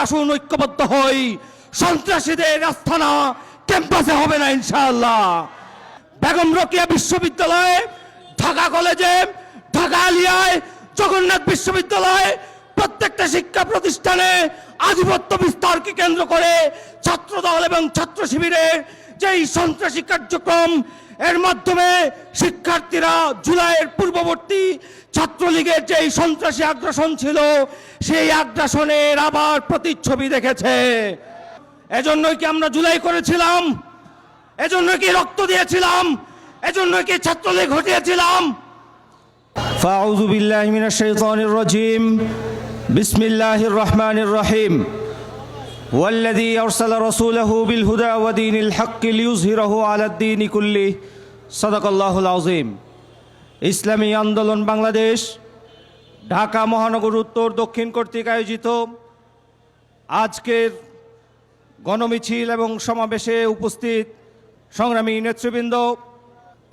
আসুন ঐক্যবদ্ধ হই, সন্ত্রাসীদের আস্তানা ক্যাম্পাসে হবে না ইনশাআল্লাহ। বেগম রোকেয়া বিশ্ববিদ্যালয়ে, ঢাকা কলেজে, ঢাকা আলিয়ায়, জগন্নাথ বিশ্ববিদ্যালয়ে প্রত্যেকটা শিক্ষা প্রতিষ্ঠানে আধিপত্য বিস্তারকে কেন্দ্র করে ছাত্রদল এবং ছাত্র শিবিরের যেই সন্ত্রাসী কার্যক্রম, এর মাধ্যমে শিক্ষার্থীরা জুলাইয়ের পূর্ববর্তী ছাত্রলীগের যেই সন্ত্রাসী আগ্রাসন ছিল, সেই আগ্রাসনের আবার প্রতিচ্ছবি দেখেছে। এজন্যই কি আমরা জুলাই করেছিলাম? এজন্যই কি রক্ত দিয়েছিলাম? এজন্যই কি ছাত্রলীগ ঘটিয়েছিলাম? ফাউযু বিল্লাহি মিনাশ শাইতানির রাজিম। বিসমিল্লাহির রহমানির রহিম। ওয়াল্লাযী আরসালা রাসূলাহু বিল হুদা ওয়া দীনিল হাক্কি লিইয়ুযহিরাহু আলাদ দীনি কুল্লিহি। সাদাকাল্লাহুল আযীম। ইসলামী আন্দোলন বাংলাদেশ ঢাকা মহানগর উত্তর দক্ষিণ কর্তৃক আয়োজিত আজকের গণমিছিল এবং সমাবেশে উপস্থিত সংগ্রামী নেতৃবৃন্দ,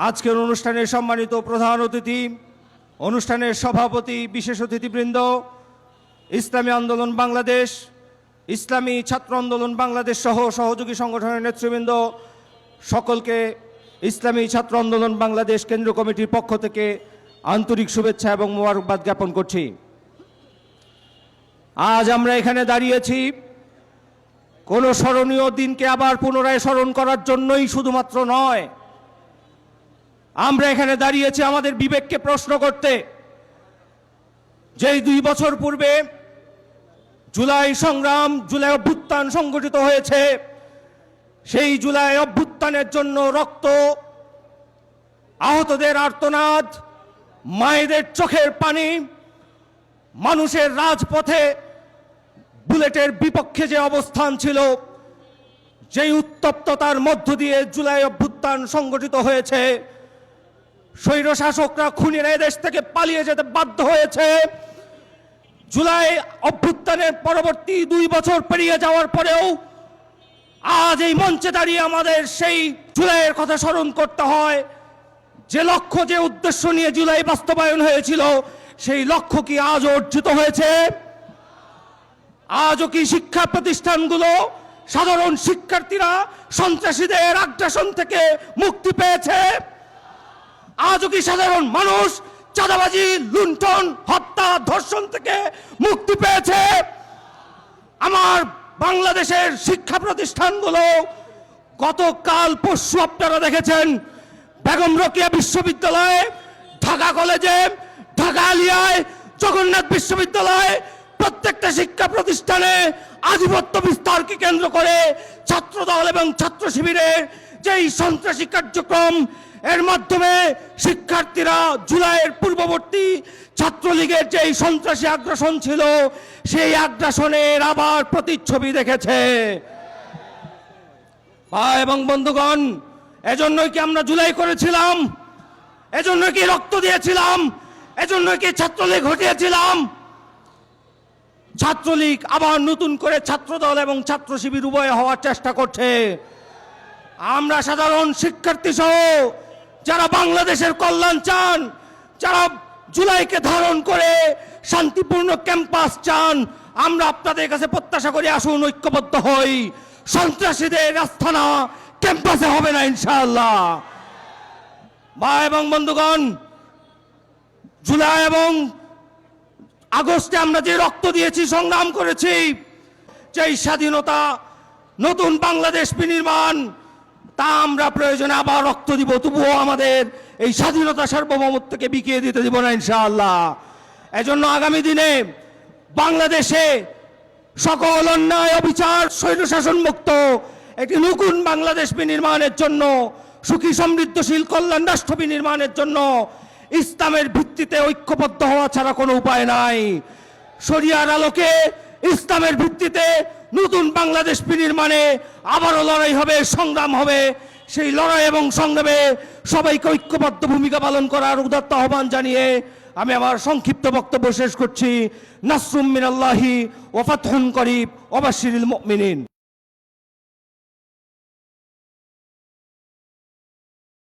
আজকের অনুষ্ঠানের সম্মানিত প্রধান অতিথি, অনুষ্ঠানের সভাপতি, বিশেষ অতিথিবৃন্দ, ইসলামী আন্দোলন বাংলাদেশ, ইসলামী ছাত্র আন্দোলন বাংলাদেশ সহ সহযোগী সংগঠনের নেতৃবৃন্দ, সকলকে ইসলামী ছাত্র আন্দোলন বাংলাদেশ কেন্দ্রীয় কমিটির পক্ষ থেকে আন্তরিক শুভেচ্ছা এবং মোবারকবাদ জ্ঞাপন করছি। আজ আমরা এখানে দাঁড়িয়েছি কোনো স্মরণীয় দিনকে আবার পুনরায় স্মরণ করার জন্যই শুধুমাত্র নয়, আমরা এখানে দাঁড়িয়েছি আমাদের বিবেককে প্রশ্ন করতে। যেই 2 বছর পূর্বে জুলাই সংগ্রাম, জুলাই অভ্যুত্থান সংগঠিত হয়েছে, সেই জুলাই অভ্যুত্থানের জন্য রক্ত, আহতদের আর্তনাদ, মায়েদের চোখের পানি, মানুষের রাজপথে বুলেটের বিপক্ষে যে অবস্থান ছিল, যেই উত্তপ্ততার মধ্য দিয়ে জুলাই অভ্যুত্থান সংগঠিত হয়েছে, স্বৈরশাসকরা খুনিরা এদেশ থেকে পালিয়ে যেতে বাধ্য হয়েছে। জুলাই অভ্যুত্থানের পরবর্তী 2 বছর পেরিয়ে যাওয়ার পরেও আজ এই মঞ্চে দাঁড়িয়ে আমাদের সেই জুলাইয়ের কথা স্মরণ করতে হয়। যে লক্ষ্য, যে উদ্দেশ্য নিয়ে জুলাই বাস্তবায়ন হয়েছিল, সেই লক্ষ্য কি আজও অর্জিত হয়েছে? আজও কি শিক্ষা প্রতিষ্ঠানগুলো, সাধারণ শিক্ষার্থীরা সন্ত্রাসীদের আগ্রাসন থেকে মুক্তি পেয়েছে? আজও কি সাধারণ মানুষ চাঁদাবাজি, লুণ্ঠন, হত্যা, ধর্ষণ থেকে মুক্তি পেয়েছে? আমার বাংলাদেশের শিক্ষা প্রতিষ্ঠানগুলো গতকাল পরশু আপনারা দেখেছেন, বেগম রোকেয়া বিশ্ববিদ্যালয়ে, ঢাকা কলেজে, ঢাকা আলিয়ায়, জগন্নাথ বিশ্ববিদ্যালয়ে প্রত্যেকটা শিক্ষা প্রতিষ্ঠানে আধিপত্য বিস্তারকে কেন্দ্র করে ছাত্রদল এবং ছাত্র শিবিরের যেই সন্ত্রাসী কার্যক্রম, এর মাধ্যমে শিক্ষার্থীরা জুলাইয়ের পূর্ববর্তী ছাত্রলীগের যেই সন্ত্রাসী আগ্রাসন ছিল, সেই আগ্রাসনের আবার প্রতিচ্ছবি দেখেছে। ভাই এবং বন্ধুগণ, এজন্যই কি আমরা জুলাই করেছিলাম? এজন্যই কি রক্ত দিয়েছিলাম? এজন্যই কি ছাত্রলীগ ঘটিয়েছিলাম? ছাত্রলীগ আবার নতুন করে ছাত্রদল এবং ছাত্র শিবির উভয় হওয়ার চেষ্টা করছে। আমরা সাধারণ শিক্ষার্থী সহ যারা বাংলাদেশের কল্যাণ চান, যারা জুলাইকে ধারণ করে শান্তিপূর্ণ ক্যাম্পাস চান, আমরা আপনাদের কাছে প্রত্যাশা করি, আসুন ঐক্যবদ্ধ হই, সন্ত্রাসীদের আস্তানা ক্যাম্পাসে হবে না ইনশাআল্লাহ। ভাই এবং বন্ধুগণ, জুলাই এবং আগস্টে আমরা যে রক্ত দিয়েছি, সংগ্রাম করেছি, যেই স্বাধীনতা, নতুন বাংলাদেশ বিনির্মাণ, তা আমরা প্রয়োজনে আবার রক্ত দিব, তবুও আমাদের এই স্বাধীনতা সার্বভৌমত্বকে বিকিয়ে দিতে দিব না ইনশাআল্লাহ। এজন্য আগামী দিনে বাংলাদেশে সকল অন্যায়, অবিচার, স্বৈরশাসন মুক্ত একটি নতুন বাংলাদেশ বিনির্মাণের জন্য, সুখী সমৃদ্ধশীল কল্যাণ রাষ্ট্র বিনির্মাণের জন্য ইসলামের ভিত্তিতে ঐক্যবদ্ধ হওয়া ছাড়া কোনো উপায় নাই। শরিয়ার আলোকে ইসলামের ভিত্তিতে নতুন বাংলাদেশ বিনির্মাণে আবারও লড়াই হবে, সংগ্রাম হবে। সেই লড়াই এবং সংগ্রামে সবাইকে ঐক্যবদ্ধ ভূমিকা পালন করার উদাত্ত আহ্বান জানিয়ে আমি আমার সংক্ষিপ্ত বক্তব্য শেষ করছি। নাসরুম মিনাল্লাহি ওয়া ফাতহুন করিব ওয়া বাশশিরিল মুমিনিন।